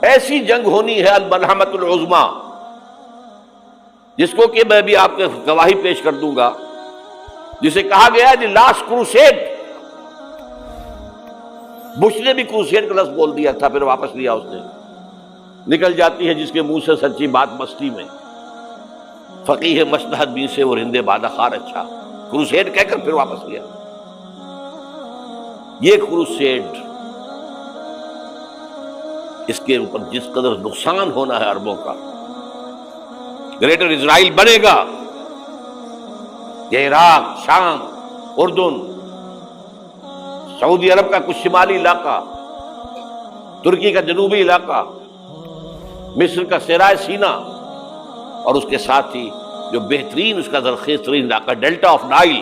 ایسی جنگ ہونی ہے الملحمۃ العظمیٰ، جس کو کہ میں بھی آپ کے گواہی پیش کر دوں گا، جسے کہا گیا ہے دی لاسٹ کروسیڈ۔ بش نے بھی کروسیڈ کا لفظ بول دیا تھا، پھر واپس لیا اس نے۔ نکل جاتی ہے جس کے منہ سے سچی بات مستی میں، فقیہ مصلحت بھی سے اور ہندے بادہ خار اچھا، کروسیڈ کہہ کر پھر واپس لیا۔ یہ کروسیڈ، اس کے اوپر جس قدر نقصان ہونا ہے عربوں کا، گریٹر اسرائیل بنے گا، یہ عراق، شام، اردن، سعودی عرب کا کچھ شمالی علاقہ، ترکی کا جنوبی علاقہ، مصر کا صحرائے سینا، اور اس کے ساتھ ہی جو بہترین اس کا زرخیز ترین علاقہ ڈیلٹا آف نائل،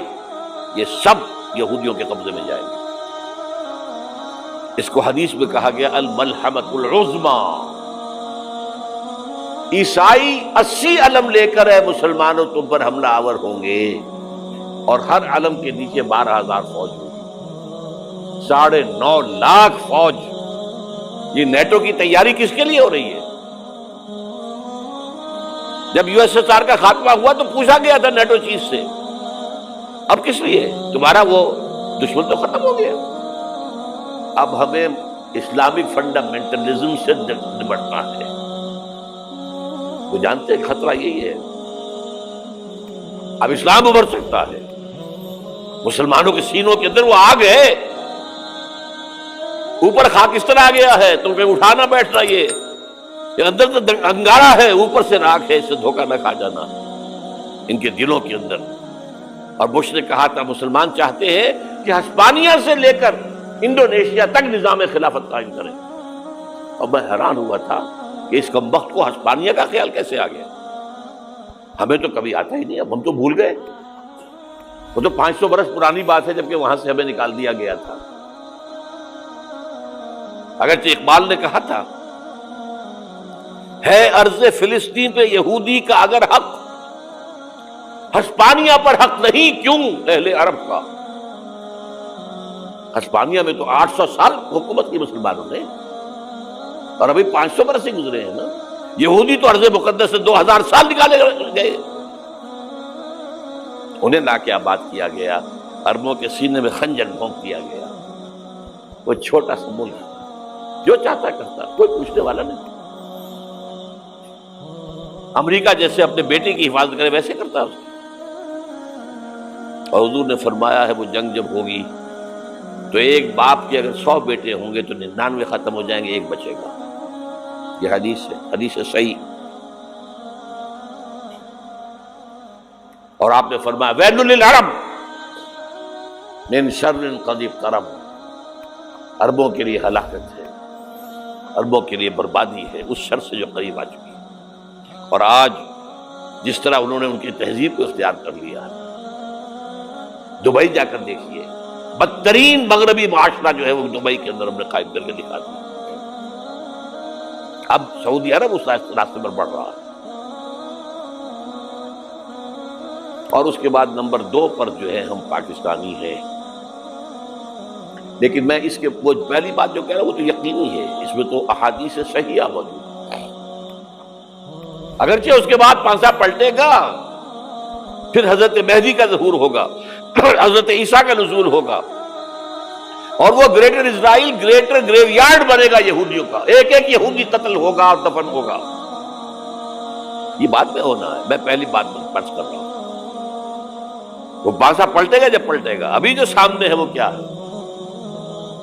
یہ سب یہودیوں کے قبضے میں جائیں گے۔ اس کو حدیث میں کہا گیا الملحمۃ العظمیٰ۔ عیسائی 80 علم لے کر اے مسلمانوں تم پر حملہ آور ہوں گے، اور ہر علم کے نیچے 12,000 فوج ہوگی، 9.5 لاکھ فوج۔ یہ نیٹو کی تیاری کس کے لیے ہو رہی ہے؟ جب USSR کا خاتمہ ہوا تو پوچھا گیا تھا نیٹو چیف سے، اب کس لیے؟ تمہارا وہ دشمن تو ختم ہو گیا، اب ہمیں اسلامک فنڈامنٹلزم سے نمٹنا ہے۔ وہ جانتے ہیں خطرہ یہی ہے، اب اسلام ابھر سکتا ہے، مسلمانوں کے سینوں کے اندر وہ آگ ہے، اوپر خاکستر آ گیا ہے، تم پہ اٹھانا بیٹھنا، یہ اندر تو انگارہ ہے، اوپر سے راکھ ہے، اس سے دھوکہ نہ کھا جانا ان کے دلوں کے اندر۔ اور بش نے کہا تھا مسلمان چاہتے ہیں کہ ہسپانیہ سے لے کر انڈونیشیا تک نظام خلافت قائم کریں، اور میں حیران ہوا تھا کہ اس کمبخت کو ہسپانیہ کا خیال کیسے آ گیا؟ ہمیں تو کبھی آتا ہی نہیں، اب ہم تو بھول گئے، وہ تو 500 برس پرانی بات ہے جبکہ وہاں سے ہمیں نکال دیا گیا تھا۔ اگرچہ اقبال نے کہا تھا ہے ارض فلسطین پہ یہودی کا اگر حق، ہسپانیہ پر حق نہیں کیوں اہل عرب کا؟ ہسپانیہ میں تو 800 سال حکومت کی مسلمانوں نے، اور ابھی 500 برس سے گزرے ہیں نا۔ یہودی تو ارض مقدس سے 2000 سال نکالے گئے، انہیں لا کے آباد کیا گیا، عربوں کے سینے میں خنجر بھونک دیا گیا۔ وہ چھوٹا سا ملک جو چاہتا کرتا، کوئی پوچھنے والا نہیں۔ امریکہ جیسے اپنے بیٹے کی حفاظت کرے ویسے کرتا اس، اور حضور نے فرمایا ہے وہ جنگ جب ہوگی تو ایک باپ کے اگر 100 بیٹے ہوں گے تو 99 ختم ہو جائیں گے، ایک بچے گا۔ یہ حدیث ہے صحیح۔ اور آپ نے فرمایا ویل للعرب من شر قد اقترب، عربوں کے لیے ہلاکت ہے، عربوں کے لیے بربادی ہے اس شر سے جو قریب آ چکی ہے۔ اور آج جس طرح انہوں نے ان کی تہذیب کو اختیار کر لیا ہے، دبئی جا کر دیکھیے، بدترین مغربی معاشرہ جو ہے وہ دبئی کے اندر ہم نے قائم کر کے دکھا دیا۔ اب سعودی عرب اس راستے پر بڑھ رہا ہے، اور اس کے بعد نمبر 2 پر جو ہے ہم پاکستانی ہیں۔ لیکن میں اس کے وہ پہلی بات جو کہہ رہا ہوں وہ تو یقینی ہے، اس میں تو احادیث صحیحہ موجود ہے۔ اگرچہ اس کے بعد پانسا پلٹے گا، پھر حضرت مہدی کا ظہور ہوگا، حضرت عیسیٰ کا نزول ہوگا، اور وہ گریٹر اسرائیل گریٹر گریو یارڈ بنے گا یہودیوں کا، ایک ایک یہودی قتل ہوگا اور دفن ہوگا۔ یہ بعد میں ہونا ہے، میں پہلی بات پرس کر رہا ہوں۔ وہ پانسا پلٹے گا جب پلٹے گا، ابھی جو سامنے ہے وہ کیا ہے؟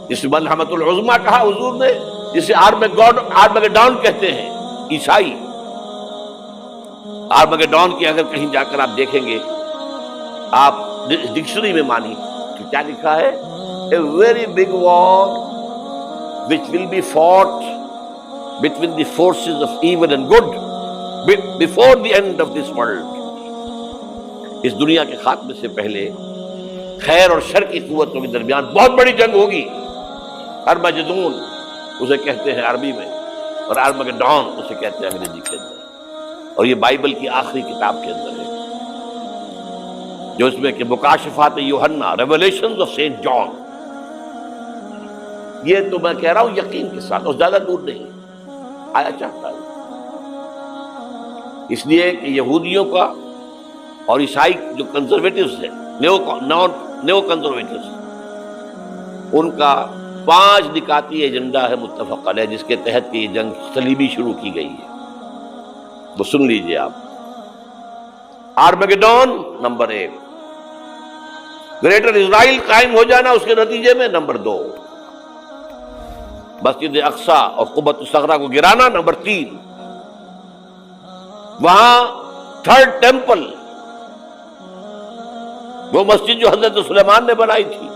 جس ملحمۃ العظمیٰ کہا حضور نے، جسے آرمگیڈون کہتے ہیں عیسائی۔ آرمگیڈون کی اگر کہیں جا کر آپ دیکھیں گے، آپ ڈکشنری میں مانی کہ کیا لکھا ہے، a very big war which will be fought between the forces of evil and good before the end of this world۔ اس دنیا کے خاتمے سے پہلے خیر اور شر کی قوتوں کے درمیان بہت بڑی جنگ ہوگی۔ ارمجدون اسے کہتے ہیں عربی میں، اور آرمگیڈون اسے کہتے ہیں انگریزی کے اندر، اور یہ بائبل کی آخری کتاب کے اندر ہے، جو اس میں کہ مکاشفات یوحنا، ریولیشنز آف سینٹ جان۔ یہ تو میں کہہ رہا ہوں یقین کے ساتھ، اور زیادہ دور نہیں۔ آیا چاہتا ہے. اس لیے کہ یہودیوں کا اور عیسائی جو کنزرویٹوز ہیں، نیو کنزرویٹوز، ان کا 5 نکاتی ایجنڈا ہے متفق علیہ، جس کے تحت کہ یہ جنگ صلیبی شروع کی گئی ہے. وہ سن لیجئے آپ. آرمیگیڈون نمبر 1، گریٹر اسرائیل قائم ہو جانا اس کے نتیجے میں نمبر 2، مسجد اقصی اور قبۃ الصغریٰ کو گرانا نمبر 3، وہاں 3rd ٹیمپل، وہ مسجد جو حضرت سلیمان نے بنائی تھی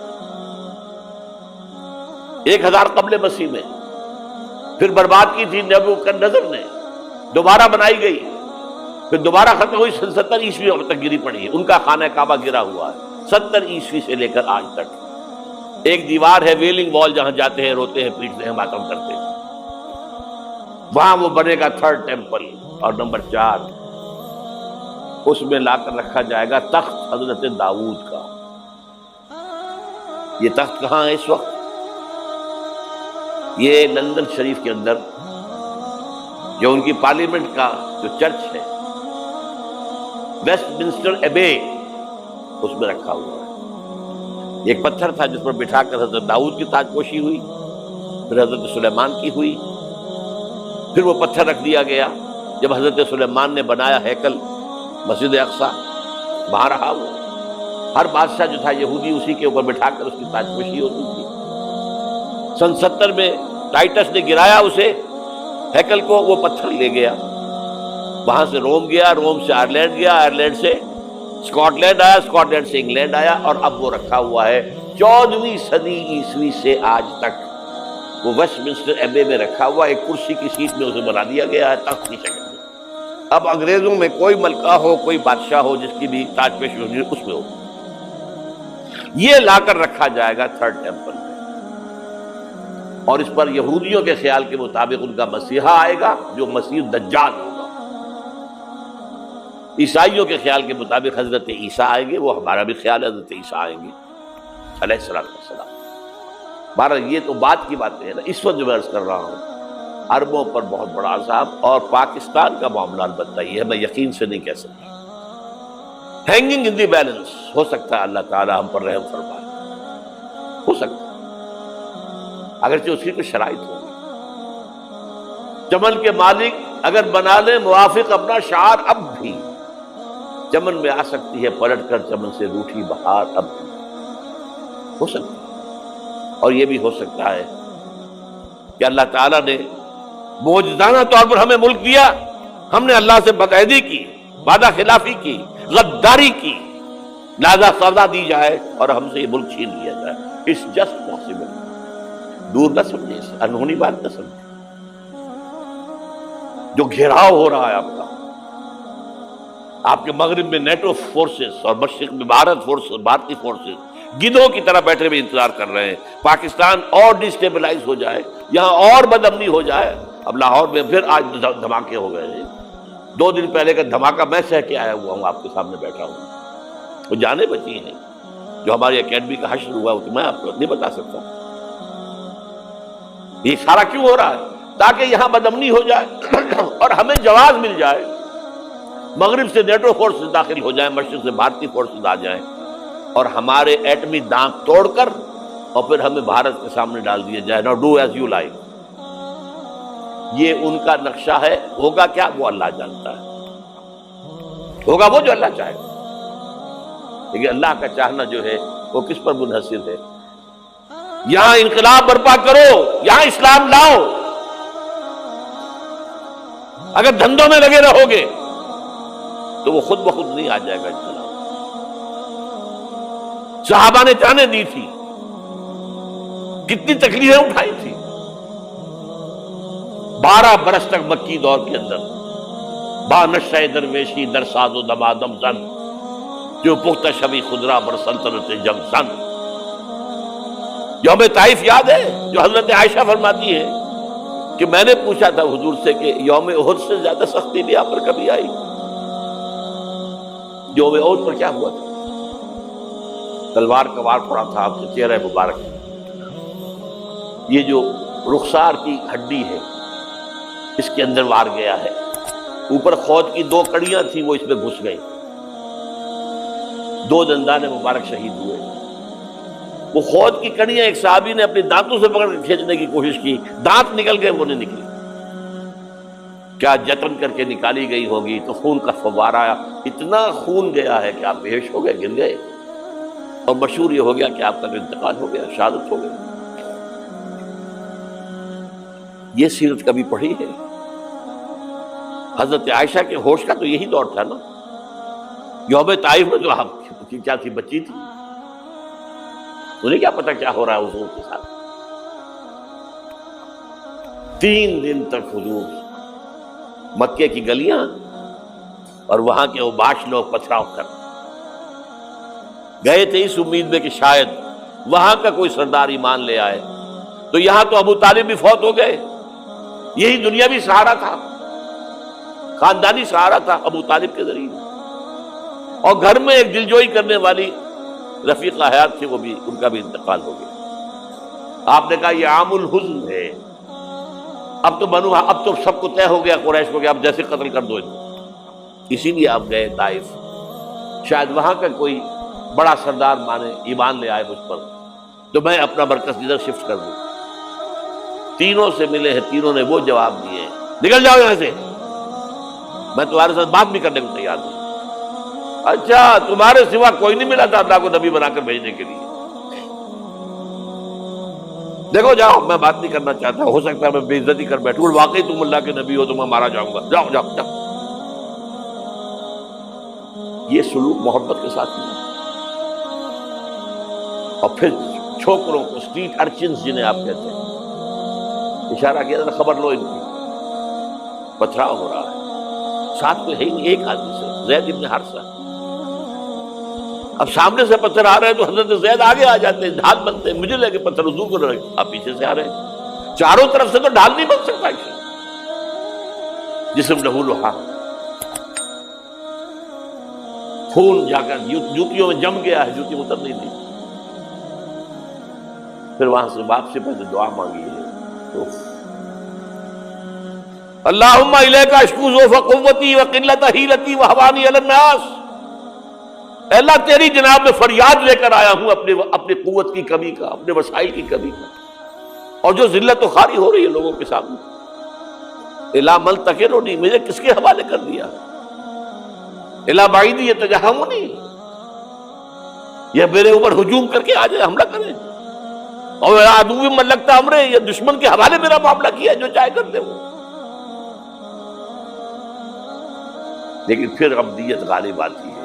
1000 قبل مسیح میں، پھر برباد کی تھی نبوکدنضر نے، دوبارہ بنائی گئی، پھر دوبارہ ختم ہوئی 70 عیسوی تک گری پڑی ہے. ان کا خانہ کعبہ گرا ہوا ہے 70 عیسوی سے لے کر آج تک. ایک دیوار ہے ویلنگ وال، جہاں جاتے ہیں، روتے ہیں، پیٹتے ہیں، ماتم کرتے ہیں. وہاں وہ بنے گا 3rd ٹیمپل. اور نمبر 4، اس میں لا کر رکھا جائے گا تخت حضرت داؤد کا. یہ تخت کہاں ہے اس وقت؟ یہ لندن شریف کے اندر جو ان کی پارلیمنٹ کا جو چرچ ہے، ویسٹ منسٹر ایبے، اس میں رکھا ہوا ہے. ایک پتھر تھا جس پر بٹھا کر حضرت داؤد کی تاج پوشی ہوئی، پھر حضرت سلیمان کی ہوئی، پھر وہ پتھر رکھ دیا گیا جب حضرت سلیمان نے بنایا ہیکل مسجد اقصی، وہاں رہا وہ. ہر بادشاہ جو تھا یہودی اسی کے اوپر بٹھا کر اس کی تاج پوشی ہوتی تھی. سن 70 میں ٹائٹس نے گرایا اسے ہیکل کو، وہ پتھر لے گیا، وہاں سے روم گیا، روم سے آئرلینڈ گیا، آئرلینڈ سے اسکاٹ لینڈ آیا، اسکاٹ لینڈ سے انگلینڈ آیا، اور اب وہ رکھا ہوا ہے 14ویں صدی عیسوی سے آج تک. وہ ویسٹ منسٹر ایبے میں رکھا ہوا، ایک کرسی کی سیٹ میں اسے بنا دیا گیا ہے تخت کی شکل میں. اب انگریزوں میں کوئی ملکہ ہو، کوئی بادشاہ ہو جس کی بھی تاج پوشی ہونی اس میں ہو. یہ لا کر رکھا جائے گا 3rd ٹیمپل میں، اور اس پر یہودیوں کے خیال کے مطابق ان کا مسیحا آئے گا جو مسیح دجال ہوگا. عیسائیوں کے خیال کے مطابق حضرت عیسیٰ آئیں گے، وہ ہمارا بھی خیال ہے حضرت عیسیٰ آئیں گے علیہ السلام. بہرحال یہ تو بات کی باتیں ہیں نا. اس وقت جو میں عرض کر رہا ہوں، عربوں پر بہت بڑا عذاب، اور پاکستان کا معاملہ البتہ یہ ہے، میں یقین سے نہیں کہہ سکتا. ہینگنگ ان دی بیلنس، ہو سکتا ہے اللہ تعالی ہم پر رحم فرمائے، ہو سکتا ہے، اگرچہ اس کی کوئی شرائط ہوگی. چمن کے مالک اگر بنا لیں موافق اپنا شعار، اب بھی چمن میں آ سکتی ہے پلٹ کر چمن سے روٹھی بہار، اب بھی ہو سکتا ہے. اور یہ بھی ہو سکتا ہے کہ اللہ تعالیٰ نے معجزانہ طور پر ہمیں ملک دیا، ہم نے اللہ سے بدعہدی کی، وعدہ خلافی کی، غداری کی، لہذا سزا دی جائے اور ہم سے یہ ملک چھین لیا جائے. It's just possible. دور نہ سمجھے، اس انہونی بات نہ سمجھے. جو گھیراؤ ہو رہا ہے آپ کا، آپ کے مغرب میں نیٹو فورسز اور مشرق میں بھارتی فورسز گدھوں کی طرح بیٹھے ہوئے انتظار کر رہے ہیں پاکستان اور ڈسٹیبلائز ہو جائے، یہاں اور بدامنی ہو جائے. اب لاہور میں پھر آج دھماکے ہو گئے ہیں. 2 دن پہلے کا دھماکہ میں سہ کے آیا ہوا ہوں، آپ کے سامنے بیٹھا ہوں. وہ جانیں بچی ہیں جو ہماری اکیڈمی کا حشر ہوا، تو میں آپ کو نہیں بتا سکتا. یہ سارا کیوں ہو رہا ہے؟ تاکہ یہاں بدامنی ہو جائے اور ہمیں جواز مل جائے. مغرب سے نیٹو فورسز داخل ہو جائیں، مشرق سے بھارتی فورسز آ جائیں، اور ہمارے ایٹمی دانت توڑ کر اور پھر ہمیں بھارت کے سامنے ڈال دیا جائے. نو ڈو ایز یو لائک. یہ ان کا نقشہ ہے. ہوگا کیا وہ اللہ جانتا ہے، ہوگا وہ جو اللہ چاہے. لیکن اللہ کا چاہنا جو ہے وہ کس پر منحصر ہے؟ یہاں انقلاب برپا کرو، یہاں اسلام لاؤ. اگر دھندوں میں لگے رہو گے تو وہ خود بخود نہیں آ جائے گا انقلاب. صحابہ نے جانیں دی تھی، کتنی تکلیفیں اٹھائی تھی. 12 برس تک مکی دور کے اندر با نشہ درویشی در ساز و دمادم زن، جو پختہ شبی خدرا بر سلطنت جنگ سن. یوم طائف یاد ہے جو حضرت عائشہ فرماتی ہے کہ میں نے پوچھا تھا حضور سے کہ یوم احد سے زیادہ سختی بھی آپ پر کبھی آئی؟ یوم احد پر کیا ہوا تھا؟ تلوار کا وار پڑا تھا آپ کے چہرہ مبارک. یہ جو رخسار کی ہڈی ہے اس کے اندر وار گیا ہے. اوپر خود کی 2 کڑیاں تھیں، وہ اس میں گھس گئی. 2 دندان مبارک شہید ہوئے. وہ خود کی کڑیاں ایک صحابی نے اپنے دانتوں سے پکڑ کر کھینچنے کی کوشش کی، دانت نکل گئے، وہ نہیں نکلی. کیا جتن کر کے نکالی گئی ہوگی تو خون کا فوارہ، اتنا خون گیا ہے کہ آپ بے ہوش ہو گئے، گر گئے. اور مشہور یہ ہو گیا کہ آپ کا انتقال ہو گیا، شہادت ہو گئی. یہ سیرت کبھی پڑھی ہے؟ حضرت عائشہ کے ہوش کا تو یہی دور تھا نا. یوم طائف میں جو آپ کی کیا تھی، بچی تھی، انہیں کیا پتا کیا ہو رہا ہے حضور کے ساتھ. 3 دن تک حضور مکے کی گلیاں اور وہاں کے اوباش لوگ پتھراؤ کر گئے تھے اس امید میں کہ شاید وہاں کا کوئی سردار ایمان لے آئے. تو یہاں تو ابو طالب بھی فوت ہو گئے. یہی دنیاوی سہارا تھا، خاندانی سہارا تھا ابو طالب کے ذریعے. اور گھر میں ایک دلجوئی کرنے والی رفیقہ حیات تھی، وہ بھی، ان کا بھی انتقال ہو گیا. آپ نے کہا یہ عام الحزن ہے. اب تو سب کو طے ہو گیا قریش کو کہ اب جیسے قتل کر دو. اسی لیے آپ گئے طائف، شاید وہاں کا کوئی بڑا سردار مانے، ایمان لے آئے مجھ پر، تو میں اپنا مرکز ادھر شفٹ کر دوں. تینوں سے ملے ہیں، تینوں نے وہ جواب دیے، نکل جاؤ یہاں سے، میں تمہارے ساتھ بات بھی کرنے کو تیار ہوں. اچھا، تمہارے سوا کوئی نہیں ملا تھا اللہ کو نبی بنا کر بھیجنے کے لیے؟ دیکھو جاؤ، میں بات نہیں کرنا چاہتا، ہو سکتا ہے میں بے عزتی کر بیٹھوں، واقعی تم اللہ کے نبی ہو تو میں مارا جاؤں گا. جاؤ جاؤ جاؤ. یہ سلوک محبت کے ساتھ نہیں. اور پھر چھوکروں کو، اسٹریٹ ارچنز جنہیں آپ کہتے ہیں، اشارہ کیا تھا، خبر لو ان کی، پتھراؤ ہو رہا ہے. ساتھ کوئی ہے ہی نہیں، ایک آدمی سے، زید ابن حارثہ. اب سامنے سے پتھر آ رہے ہیں تو حضرت زید آگے آ جاتے ہیں، ڈھال بنتے ہیں. مجھے لے کے پتھر حضور کو لگے، آپ پیچھے سے آ رہے ہیں. چاروں طرف سے تو ڈھال نہیں بن سکتا. جسم لہو لہا، خون جا کر جوتیوں میں جم گیا ہے، جوتی اتر نہیں دی. پھر وہاں سے واپسی پہ دعا مانگی ہے، اللہم الیک اشکو ضعف قوتی وقلت حیلتی وہوانی علی الناس. اے اللہ تیری جناب میں فریاد لے کر آیا ہوں اپنی قوت کی کمی کا، اپنے وسائل کی کمی کا، اور جو ذلت و خواری ہو رہی ہے لوگوں کے سامنے. الا ملتقرنی، مجھے کس کے حوالے کر دیا؟ الا بعیدی یتجہمنی، یہ میرے اوپر ہجوم کر کے آ جائے، حملہ کرے. اور عدو من لگتا امرے، یہ دشمن کے حوالے میرا معاملہ کیا، جو چاہے کر دے وہ. لیکن پھر ابدیت غالب آتی ہے.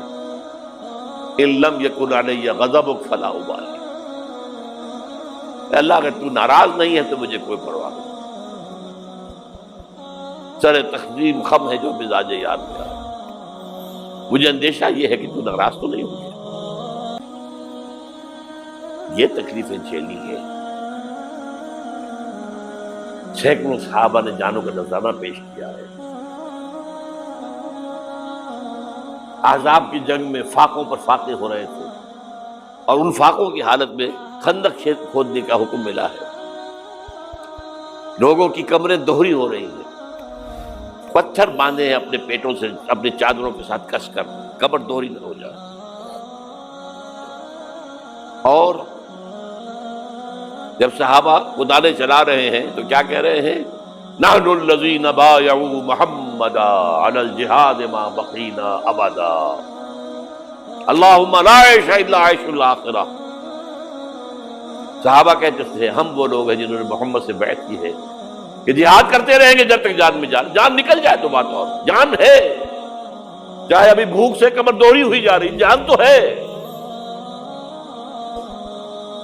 ان لم یکن علی غضبک فلا ابالی. اللہ اگر تو ناراض نہیں ہے تو مجھے کوئی پرواہ نہیں. سر تقدیم خم ہے جو مزاج یار میں آ. مجھے اندیشہ یہ ہے کہ تو ناراض تو نہیں ہوگی. یہ تکلیفیں جھیلی ہے. سینکڑوں صحابہ نے جانوں کا نذرانہ پیش کیا ہے. احزاب کی جنگ میں فاقوں پر فاقے ہو رہے تھے، اور ان فاقوں کی حالت میں خندق کھودنے کا حکم ملا ہے. لوگوں کی کمریں دوہری ہو رہی ہیں، پتھر باندھے ہیں اپنے پیٹوں سے، اپنے چادروں کے ساتھ کس کر کمر دوہری نہ ہو جائے. اور جب صحابہ کدالیں چلا رہے ہیں تو کیا کہہ رہے ہیں؟ نحن الذین بایعوا محمدا علی الجہاد ما بقینا ابدا اللہم لا عیش الا عیش الاخرہ. صحابہ کہتے تھے ہم وہ لوگ ہیں جنہوں نے محمد سے بیعت کی ہے کہ جہاد کرتے رہیں گے جب تک جان میں جان نکل جائے تو بات اور. جان ہے، چاہے ابھی بھوک سے کمر دوہری ہوئی جا رہی، جان تو ہے.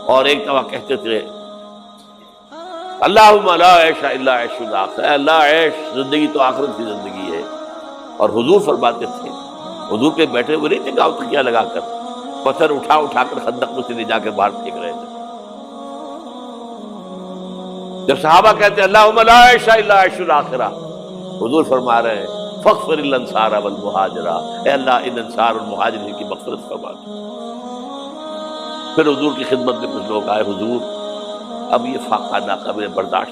اور ایک دفعہ کہتے تھے اللہم لا عیش الا عیش الاخرہ، اللہ عیش زندگی تو آخرت کی زندگی ہے. اور حضور فرماتے تھے، حضور پہ بیٹھے ہوئے نہیں تھے گاؤں تکیہ لگا کر، پتھر اٹھا اٹھا کر خندق میں سے لے جا کے باہر پھینک رہے تھے. جب صحابہ کہتے ہیں اللہم لا عیش الا عیش الاخرہ، حضور فرما رہے ہیں فاغفر الانصار والمہاجرہ، اے اللہ ان انصار اور مہاجرین کی مغفرت فرما دے. پھر حضور کی خدمت میں کچھ لوگ آئے، حضور اب یہ فاقہ ناقابل برداشت